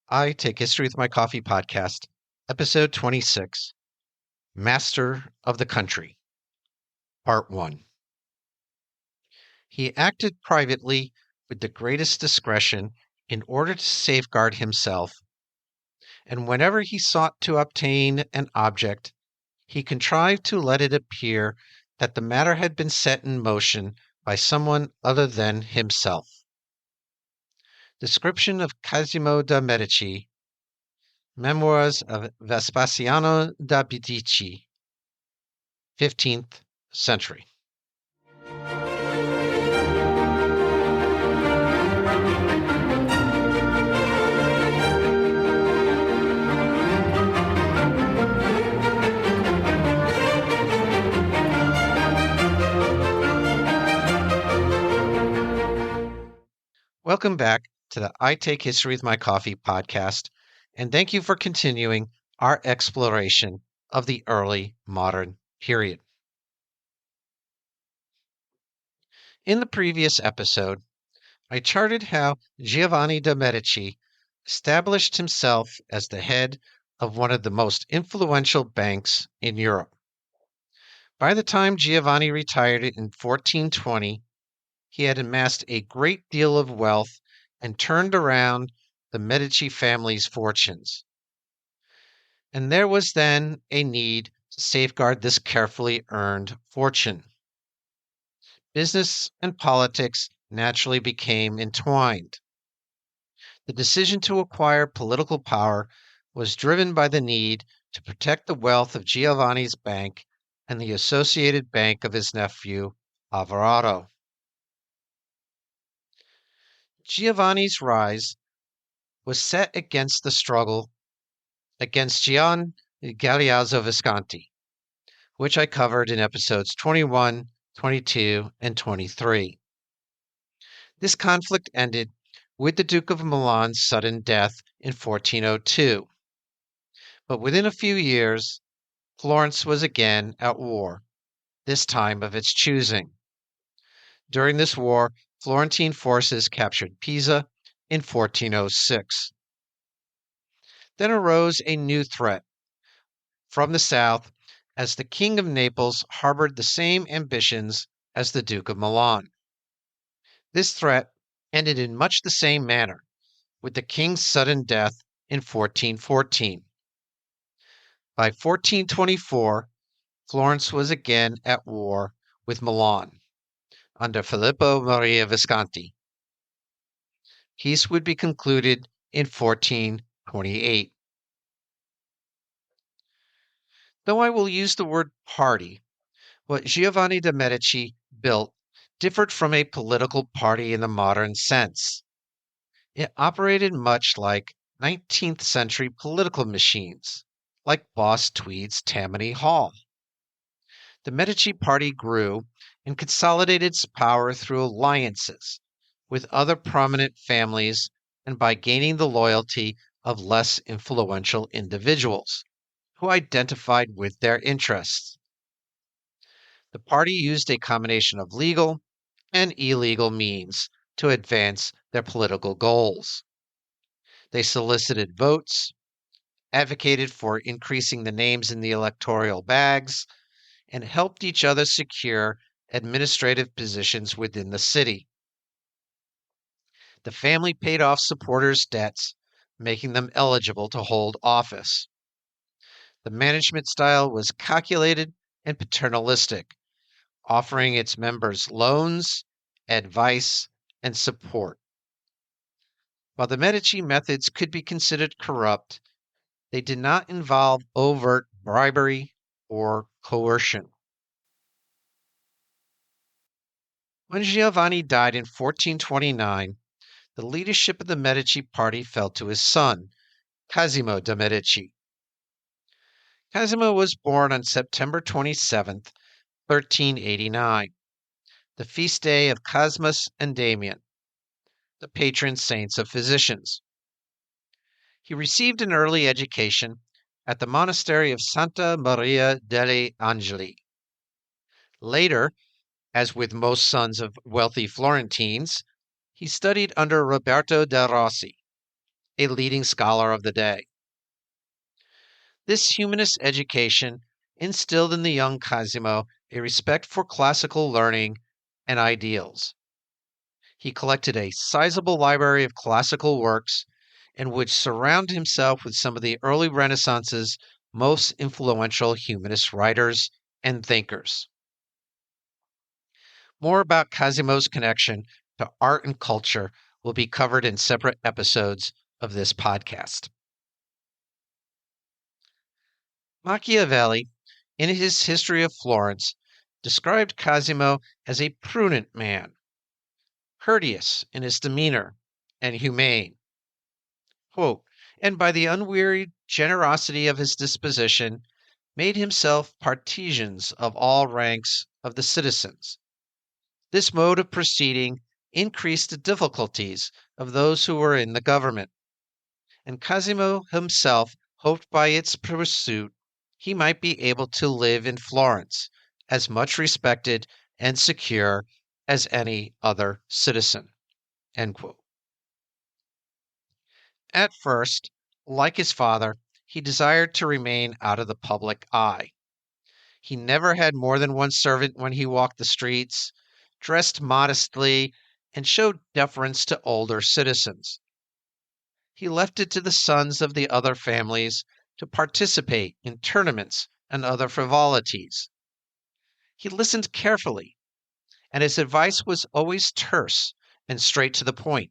I Take History with My Coffee podcast, episode 26, Master of the Country, part 1. He acted privately with the greatest discretion in order to safeguard himself, and whenever he sought to obtain an object, he contrived to let it appear that the matter had been set in motion by someone other than himself. Description of Cosimo de Medici, Memoirs of Vespasiano da Medici, 15th century. Welcome back to the I Take History with My Coffee podcast, and thank you for continuing our exploration of the early modern period. In the previous episode, I charted how Giovanni de Medici established himself as the head of one of the most influential banks in Europe. By the time Giovanni retired in 1420, he had amassed a great deal of wealth and turned around the Medici family's fortunes. And there was then a need to safeguard this carefully earned fortune. Business and politics naturally became entwined. The decision to acquire political power was driven by the need to protect the wealth of Giovanni's bank and the associated bank of his nephew, Alvarado. Giovanni's rise was set against the struggle against Gian Galeazzo Visconti, which I covered in episodes 21, 22, and 23. This conflict ended with the Duke of Milan's sudden death in 1402. But within a few years, Florence was again at war, this time of its choosing. During this war, Florentine forces captured Pisa in 1406. Then arose a new threat from the south, as the King of Naples harbored the same ambitions as the Duke of Milan. This threat ended in much the same manner, with the king's sudden death in 1414. By 1424, Florence was again at war with Milan under Filippo Maria Visconti. Peace would be concluded in 1428. Though I will use the word party, what Giovanni de Medici built differed from a political party in the modern sense. It operated much like 19th century political machines, like Boss Tweed's Tammany Hall. The Medici party grew and consolidated its power through alliances with other prominent families and by gaining the loyalty of less influential individuals who identified with their interests. The party used a combination of legal and illegal means to advance their political goals. They solicited votes, advocated for increasing the names in the electoral bags, and helped each other secure administrative positions within the city. The family paid off supporters' debts, making them eligible to hold office. The management style was calculated and paternalistic, offering its members loans, advice, and support. While the Medici methods could be considered corrupt, they did not involve overt bribery or coercion. When Giovanni died in 1429, the leadership of the Medici party fell to his son, Cosimo de Medici. Cosimo was born on September 27th, 1389, the feast day of Cosmas and Damian, the patron saints of physicians. He received an early education at the monastery of Santa Maria degli Angeli. Later, as with most sons of wealthy Florentines, he studied under Roberto da Rossi, a leading scholar of the day. This humanist education instilled in the young Cosimo a respect for classical learning and ideals. He collected a sizable library of classical works and would surround himself with some of the early Renaissance's most influential humanist writers and thinkers. More about Cosimo's connection to art and culture will be covered in separate episodes of this podcast. Machiavelli, in his History of Florence, described Cosimo as a prudent man, courteous in his demeanor, and humane. Quote, and by the unwearied generosity of his disposition, made himself partisans of all ranks of the citizens. This mode of proceeding increased the difficulties of those who were in the government, and Cosimo himself hoped by its pursuit he might be able to live in Florence as much respected and secure as any other citizen. End quote. At first, like his father, he desired to remain out of the public eye. He never had more than one servant when he walked the streets, dressed modestly, and showed deference to older citizens. He left it to the sons of the other families to participate in tournaments and other frivolities. He listened carefully, and his advice was always terse and straight to the point.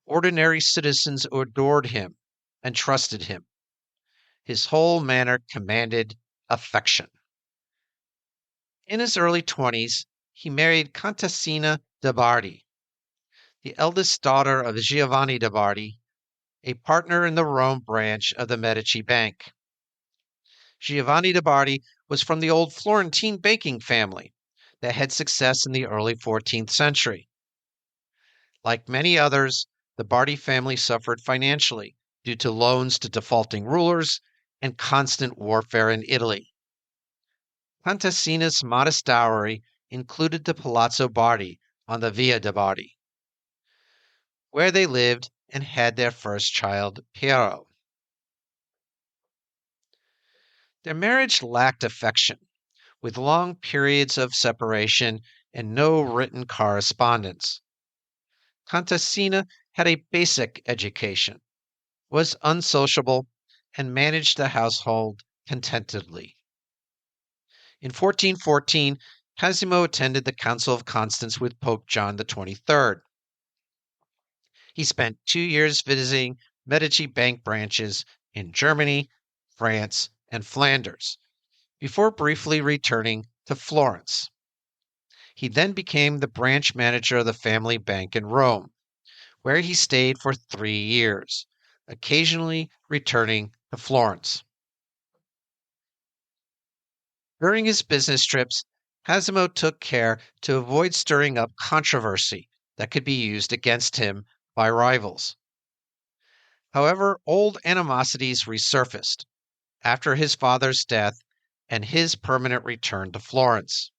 Ordinary citizens adored him and trusted him. His whole manner commanded affection. In his early 20s, he married Contessina de Bardi, the eldest daughter of Giovanni de Bardi, a partner in the Rome branch of the Medici Bank. Giovanni de Bardi was from the old Florentine banking family that had success in the early 14th century. Like many others, the Bardi family suffered financially due to loans to defaulting rulers and constant warfare in Italy. Contessina's modest dowry included the Palazzo Bardi on the Via de Bardi, where they lived and had their first child, Piero. Their marriage lacked affection, with long periods of separation and no written correspondence. Contessina had a basic education, was unsociable, and managed the household contentedly. In 1414, Cosimo attended the Council of Constance with Pope John XXIII. He spent 2 years visiting Medici Bank branches in Germany, France, and Flanders, before briefly returning to Florence. He then became the branch manager of the family bank in Rome, where he stayed for 3 years, occasionally returning to Florence. During his business trips, Cosimo took care to avoid stirring up controversy that could be used against him by rivals. However, old animosities resurfaced after his father's death and his permanent return to Florence.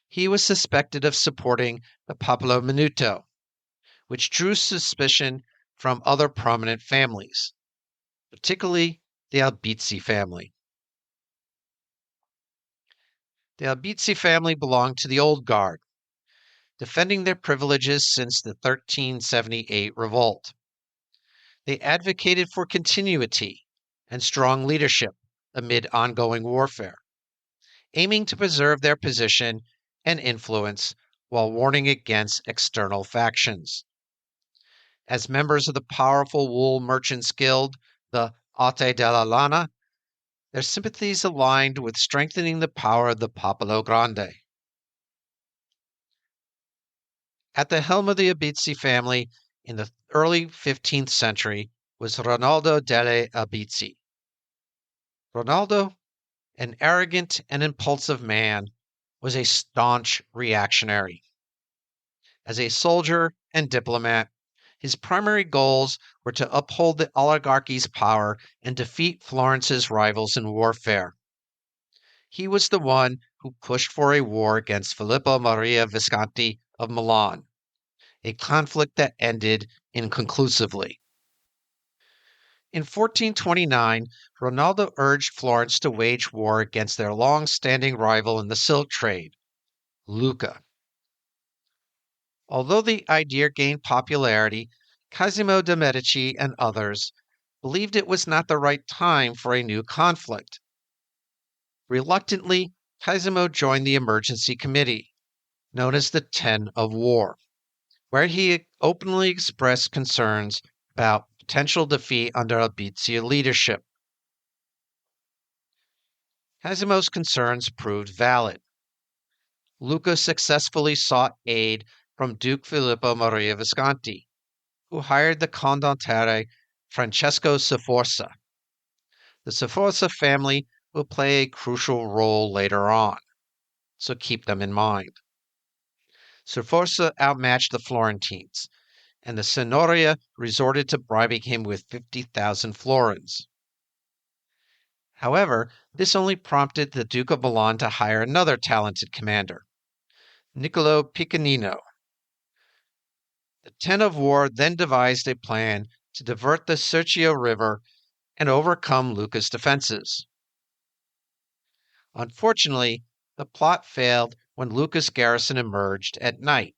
He was suspected of supporting the Popolo Minuto, which drew suspicion from other prominent families, particularly the Albizzi family. The Albizzi family belonged to the Old Guard, defending their privileges since the 1378 revolt. They advocated for continuity and strong leadership amid ongoing warfare, aiming to preserve their position and influence while warning against external factions. As members of the powerful wool merchants guild, the Arte della Lana, their sympathies aligned with strengthening the power of the Popolo Grande. At the helm of the Albizzi family in the early 15th century was Rinaldo delle Albizzi. Rinaldo, an arrogant and impulsive man, was a staunch reactionary. As a soldier and diplomat, his primary goals were to uphold the oligarchy's power and defeat Florence's rivals in warfare. He was the one who pushed for a war against Filippo Maria Visconti of Milan, a conflict that ended inconclusively. In 1429, Ronaldo urged Florence to wage war against their long-standing rival in the silk trade, Lucca. Although the idea gained popularity, Cosimo de Medici and others believed it was not the right time for a new conflict. Reluctantly, Cosimo joined the emergency committee, known as the Ten of War, where he openly expressed concerns about potential defeat under Albizzi leadership. Cosimo's concerns proved valid. Lucca successfully sought aid from Duke Filippo Maria Visconti, who hired the condottiere Francesco Sforza. The Sforza family will play a crucial role later on, so keep them in mind. Sforza outmatched the Florentines, and the Signoria resorted to bribing him with 50,000 florins. However, this only prompted the Duke of Milan to hire another talented commander, Niccolo Piccinino. The Ten of War then devised a plan to divert the Serchio River and overcome Lucca's defenses. Unfortunately, the plot failed when Lucca's garrison emerged at night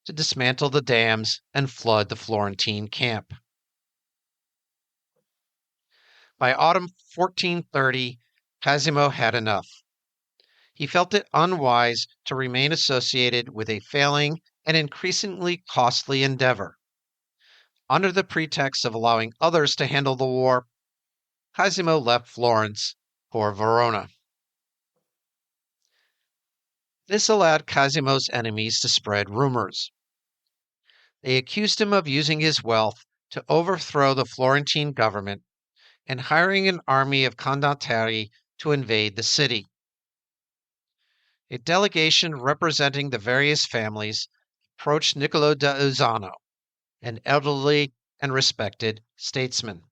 to dismantle the dams and flood the Florentine camp. By autumn 1430, Cosimo had enough. He felt it unwise to remain associated with a failing and increasingly costly endeavor. Under the pretext of allowing others to handle the war, Cosimo left Florence for Verona. This allowed Cosimo's enemies to spread rumors. They accused him of using his wealth to overthrow the Florentine government and hiring an army of condottieri to invade the city. A delegation representing the various families approached Niccolo da Uzzano, an elderly and respected statesman,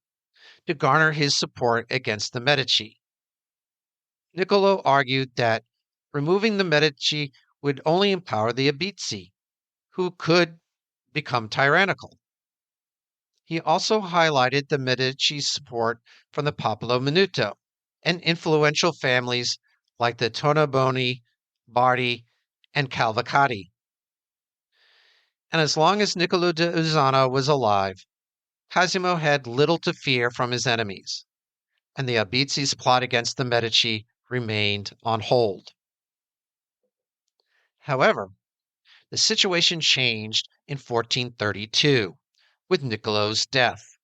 to garner his support against the Medici. Niccolo argued that removing the Medici would only empower the Albizzi, who could become tyrannical. He also highlighted the Medici's support from the Popolo Minuto and influential families like the Tornabuoni, Bardi, and Cavalcati. And as long as Niccolo da Uzzano was alive, Cosimo had little to fear from his enemies, and the Albizzi's plot against the Medici remained on hold. However, the situation changed in 1432 with Niccolo's death.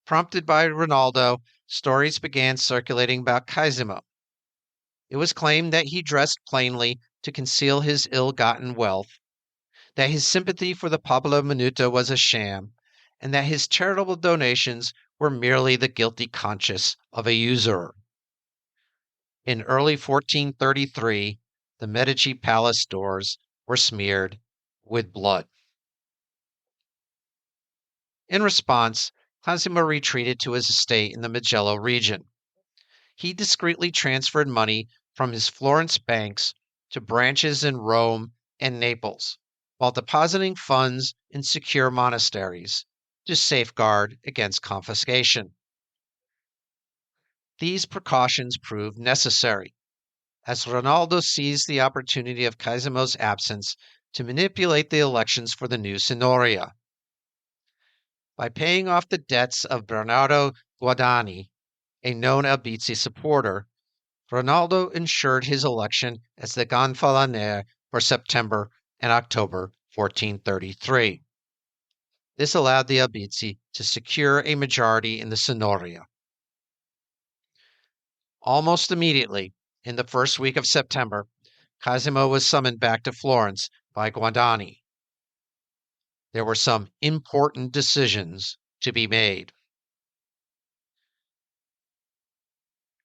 Prompted by Rinaldo, stories began circulating about Cosimo. It was claimed that he dressed plainly to conceal his ill-gotten wealth, that his sympathy for the Popolo Minuto was a sham, and that his charitable donations were merely the guilty conscience of a usurer. In early 1433, the Medici palace doors were smeared with blood. In response, Cosimo retreated to his estate in the Mugello region. He discreetly transferred money from his Florence banks to branches in Rome and Naples, while depositing funds in secure monasteries to safeguard against confiscation. These precautions proved necessary, as Rinaldo seized the opportunity of Cosimo's absence to manipulate the elections for the new Signoria. By paying off the debts of Bernardo Guadagni, a known Albizzi supporter, Rinaldo ensured his election as the Gonfaloniere for September and October 1433. This allowed the Albizzi to secure a majority in the Signoria. Almost immediately, in the first week of September, Cosimo was summoned back to Florence by Guadagni. There were some important decisions to be made.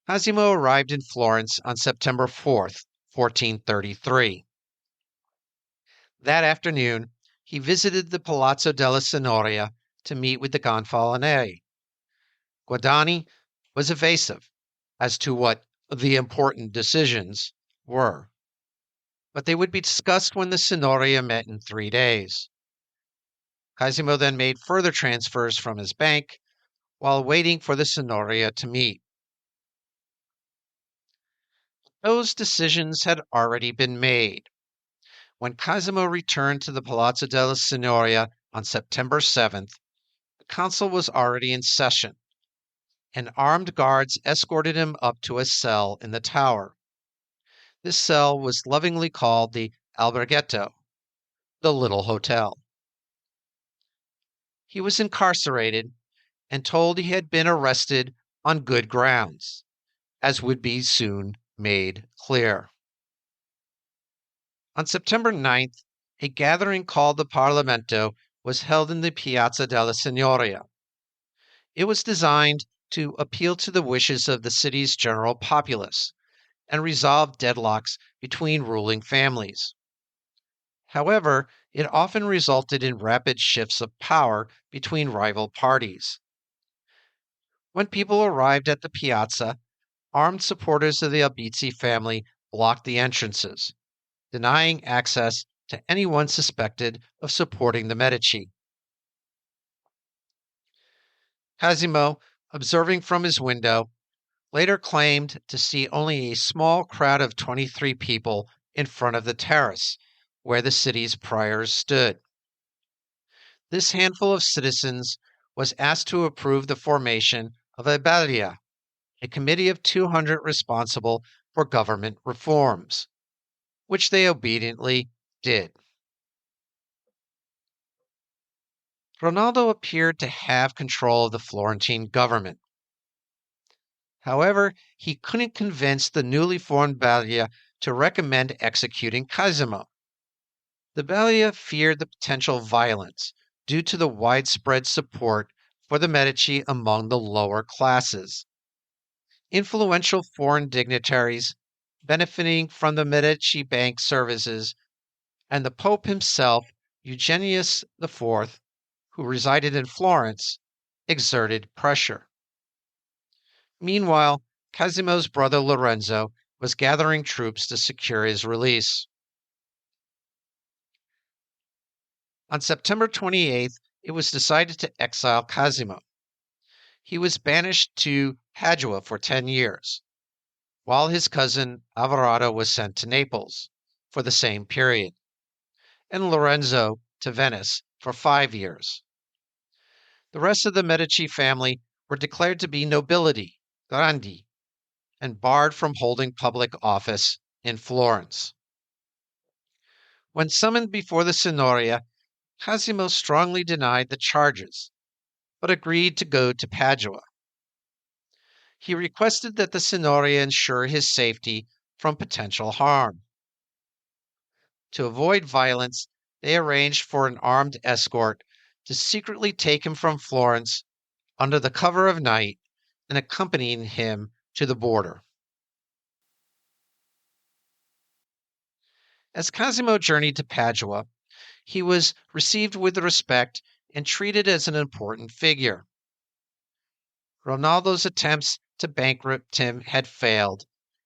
Cosimo arrived in Florence on September 4th, 1433. That afternoon, he visited the Palazzo della Signoria to meet with the Gonfaloniere. Guadagni was evasive as to what the important decisions were. but they would be discussed when the Signoria met in 3 days. Cosimo then made further transfers from his bank while waiting for the Signoria to meet. Those decisions had already been made. When Cosimo returned to the Palazzo della Signoria on September 7th, the council was already in session, and armed guards escorted him up to a cell in the tower. This cell was lovingly called the Alberghetto, the little hotel. He was incarcerated and told he had been arrested on good grounds, as would be soon made clear. On September 9th, a gathering called the Parlamento was held in the Piazza della Signoria. It was designed to appeal to the wishes of the city's general populace and resolve deadlocks between ruling families. However, it often resulted in rapid shifts of power between rival parties. When people arrived at the piazza, armed supporters of the Albizzi family blocked the entrances, denying access to anyone suspected of supporting the Medici. Cosimo, observing from his window, later claimed to see only a small crowd of 23 people in front of the terrace where the city's priors stood. This handful of citizens was asked to approve the formation of a Balia, a committee of 200 responsible for government reforms, which they obediently did. Ronaldo appeared to have control of the Florentine government. However, he couldn't convince the newly formed Balia to recommend executing Cosimo. The Balia feared the potential violence due to the widespread support for the Medici among the lower classes. Influential foreign dignitaries benefiting from the Medici bank services and the Pope himself, Eugenius IV, who resided in Florence, exerted pressure. Meanwhile, Cosimo's brother Lorenzo was gathering troops to secure his release. On September 28th, it was decided to exile Cosimo. He was banished to Padua for 10 years, while his cousin Alvarado was sent to Naples for the same period, and Lorenzo to Venice for 5 years. The rest of the Medici family were declared to be nobility, grandi, and barred from holding public office in Florence. When summoned before the Signoria, Cosimo strongly denied the charges, but agreed to go to Padua. He requested that the Signoria ensure his safety from potential harm. To avoid violence, they arranged for an armed escort to secretly take him from Florence under the cover of night and accompanying him to the border. As Cosimo journeyed to Padua, he was received with respect and treated as an important figure. Ronaldo's attempts to bankrupt him had failed,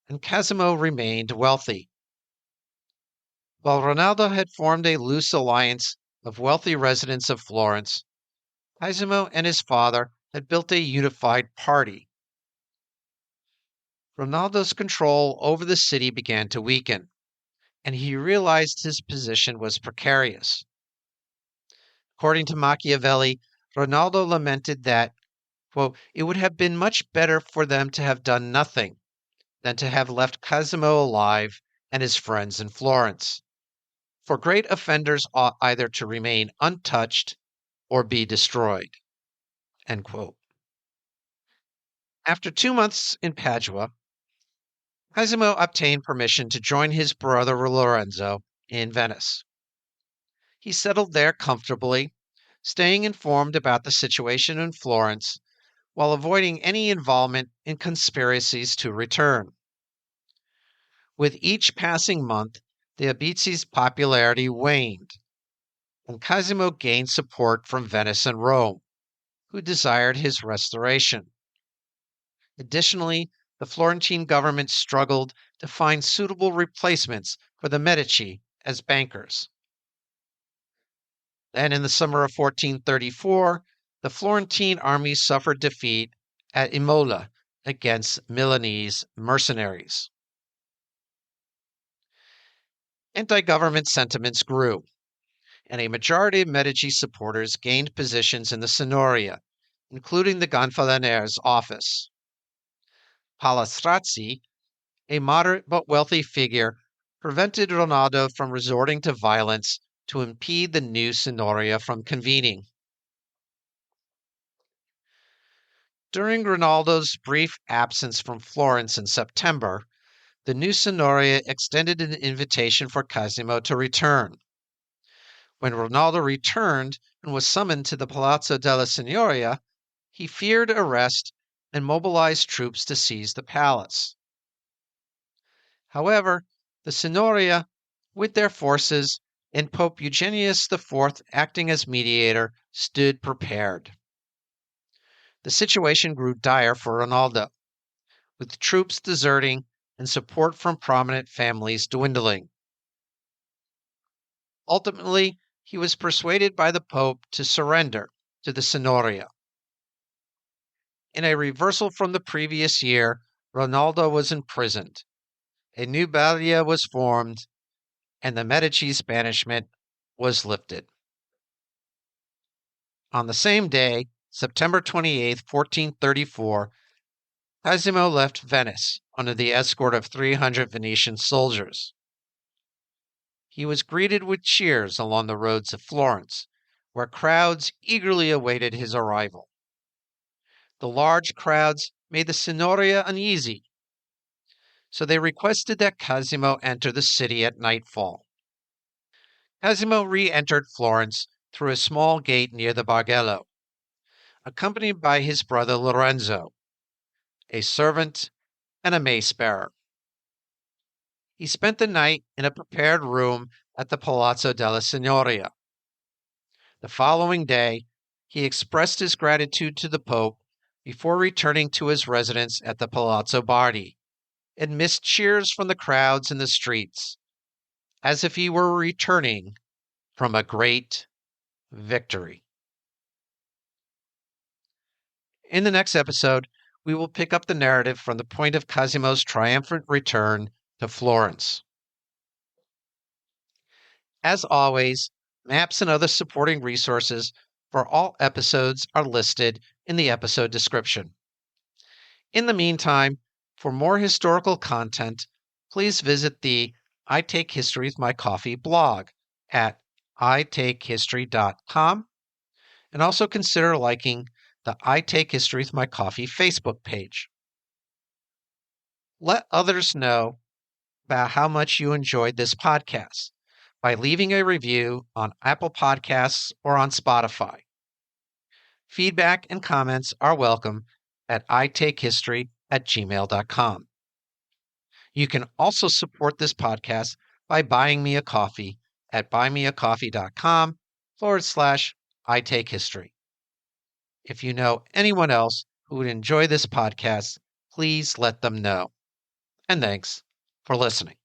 and Cosimo remained wealthy. While Ronaldo had formed a loose alliance of wealthy residents of Florence, Cosimo and his father had built a unified party. Ronaldo's control over the city began to weaken, and he realized his position was precarious. According to Machiavelli, Ronaldo lamented that, quote, it would have been much better for them to have done nothing than to have left Cosimo alive and his friends in Florence. For great offenders ought either to remain untouched or be destroyed. End quote. After 2 months in Padua, Cosimo obtained permission to join his brother Lorenzo in Venice. He settled there comfortably, staying informed about the situation in Florence while avoiding any involvement in conspiracies to return. With each passing month, the Albizzi's popularity waned, and Cosimo gained support from Venice and Rome, who desired his restoration. Additionally, the Florentine government struggled to find suitable replacements for the Medici as bankers. Then in the summer of 1434, the Florentine army suffered defeat at Imola against Milanese mercenaries. Anti-government sentiments grew, and a majority of Medici supporters gained positions in the Signoria, including the Gonfalonieri's office. Palestrozzi, a moderate but wealthy figure, prevented Ronaldo from resorting to violence to impede the new Signoria from convening. During Ronaldo's brief absence from Florence in September, the new Signoria extended an invitation for Cosimo to return. When Ronaldo returned and was summoned to the Palazzo della Signoria, he feared arrest and mobilized troops to seize the palace. However, the Signoria, with their forces, and Pope Eugenius IV acting as mediator, stood prepared. The situation grew dire for Ronaldo, with troops deserting and support from prominent families dwindling. Ultimately, he was persuaded by the Pope to surrender to the Signoria. In a reversal from the previous year, Ronaldo was imprisoned. A new Balia was formed, and the Medici's banishment was lifted. On the same day, September 28, 1434, Cosimo left Venice under the escort of 300 Venetian soldiers. He was greeted with cheers along the roads of Florence, where crowds eagerly awaited his arrival. The large crowds made the Signoria uneasy, so they requested that Cosimo enter the city at nightfall. Cosimo re-entered Florence through a small gate near the Bargello, accompanied by his brother Lorenzo, a servant and a mace-bearer. He spent the night in a prepared room at the Palazzo della Signoria. The following day, he expressed his gratitude to the Pope before returning to his residence at the Palazzo Bardi, amidst cheers from the crowds in the streets, as if he were returning from a great victory. In the next episode, we will pick up the narrative from the point of Cosimo's triumphant return to Florence. As always, maps and other supporting resources for all episodes are listed in the episode description. In the meantime, for more historical content, please visit the I Take History with My Coffee blog at itakehistory.com, and also consider liking the I Take History with My Coffee Facebook page. Let others know about how much you enjoyed this podcast by leaving a review on Apple Podcasts or on Spotify. Feedback and comments are welcome at itakehistory@gmail.com. You can also support this podcast by buying me a coffee at buymeacoffee.com/itakehistory. If you know anyone else who would enjoy this podcast, please let them know. And thanks for listening.